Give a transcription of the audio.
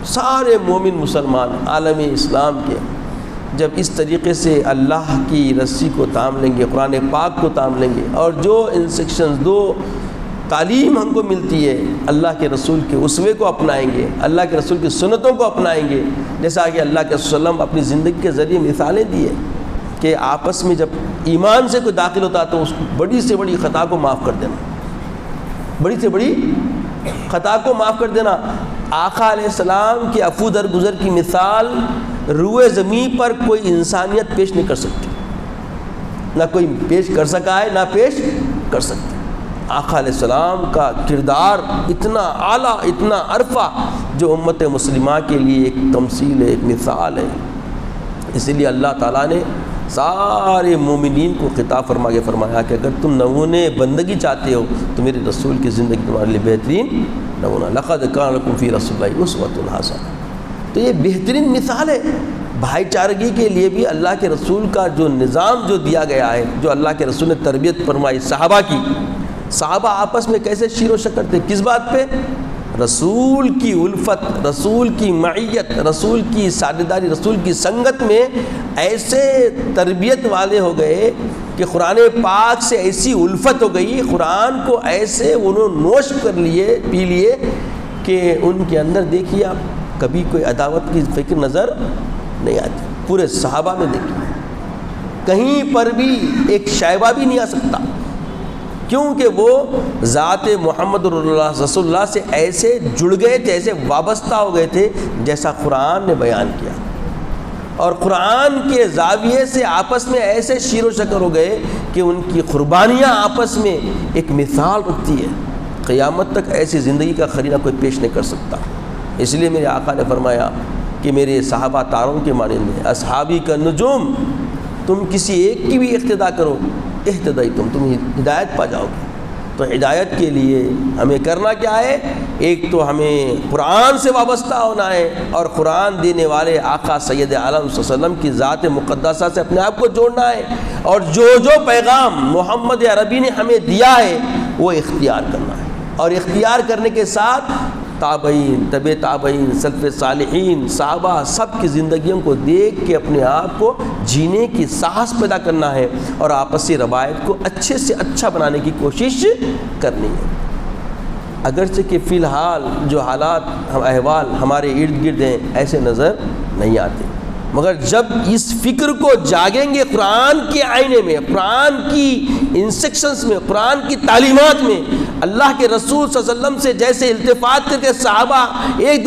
سارے مومن مسلمان عالم اسلام کے جب اس طریقے سے اللہ کی رسی کو تام لیں گے، قرآن پاک کو تام لیں گے، اور جو انسٹرکشنز، دو تعلیم ہم کو ملتی ہے، اللہ کے رسول کے اسوے کو اپنائیں گے، اللہ کے رسول کی سنتوں کو اپنائیں گے، جیسا کہ اللہ کے رسول وسلم اپنی زندگی کے ذریعے مثالیں دی ہے کہ آپس میں جب ایمان سے کوئی داخل ہوتا تو اس بڑی سے بڑی خطا کو معاف کر دینا، بڑی سے بڑی خطا کو معاف کر دینا۔ آقا علیہ السلام کے عفو درگزر کی مثال روئے زمین پر کوئی انسانیت پیش نہیں کر سکتی، نہ کوئی پیش کر سکا ہے، نہ پیش کر سکتی۔ آقا علیہ السلام کا کردار اتنا اعلیٰ، اتنا عرفہ، جو امت مسلمہ کے لیے ایک تمثیل ہے، ایک مثال ہے۔ اس لیے اللہ تعالیٰ نے سارے مومنین کو خطاب فرما کے فرمایا کہ اگر تم نمونے بندگی چاہتے ہو تو میرے رسول کی زندگی تمہارے لیے بہترین نمونہ، لقد کان لکم فی رسول اللہ اسوۃ حسنہ۔ تو یہ بہترین مثال ہے بھائی چارگی کے لیے بھی۔ اللہ کے رسول کا جو نظام جو دیا گیا ہے، جو اللہ کے رسول نے تربیت فرمائی صحابہ کی، صحابہ آپس میں کیسے شیر و شکر تھے، کس بات پہ؟ رسول کی الفت، رسول کی معیت، رسول کی ساجداری، رسول کی سنگت میں ایسے تربیت والے ہو گئے کہ قرآن پاک سے ایسی الفت ہو گئی، قرآن کو ایسے انہوں نوش کر لیے، پی لیے کہ ان کے اندر دیکھیے آپ کبھی کوئی عداوت کی فکر نظر نہیں آتی۔ پورے صحابہ میں دیکھیے کہیں پر بھی ایک شائبہ بھی نہیں آ سکتا، کیونکہ وہ ذات محمد رسول اللہ سے ایسے جڑ گئے تھے، ایسے وابستہ ہو گئے تھے جیسا قرآن نے بیان کیا، اور قرآن کے زاویے سے آپس میں ایسے شیر و شکر ہو گئے کہ ان کی قربانیاں آپس میں ایک مثال رکھتی ہے۔ قیامت تک ایسی زندگی کا قرینہ کوئی پیش نہیں کر سکتا۔ اس لیے میرے آقا نے فرمایا کہ میرے صحابہ تاروں کے مانند ہیں، اصحابی کا نجوم، تم کسی ایک کی بھی اقتدا کرو اہتدائی تم ہدایت پا جاؤ گے۔ تو ہدایت کے لیے ہمیں کرنا کیا ہے؟ ایک تو ہمیں قرآن سے وابستہ ہونا ہے، اور قرآن دینے والے آقا سید عالم صلی اللہ علیہ وسلم کی ذات مقدسہ سے اپنے آپ کو جوڑنا ہے، اور جو جو پیغام محمد عربی نے ہمیں دیا ہے وہ اختیار کرنا ہے، اور اختیار کرنے کے ساتھ تابعین، طب تابعین، سلف صالحین، صحابہ سب کی زندگیوں کو دیکھ کے اپنے آپ کو جینے کی ساہس پیدا کرنا ہے، اور آپسی روایت کو اچھے سے اچھا بنانے کی کوشش کرنی ہے۔ اگرچہ کہ فی الحال جو حالات، احوال ہمارے ارد گرد ہیں ایسے نظر نہیں آتے، مگر جب اس فکر کو جاگیں گے قرآن کے آئینے میں، قرآن کی انسٹرکشنز میں، قرآن کی تعلیمات میں، اللہ کے رسول صلی اللہ علیہ وسلم سے جیسے التفات کر کے صحابہ ایک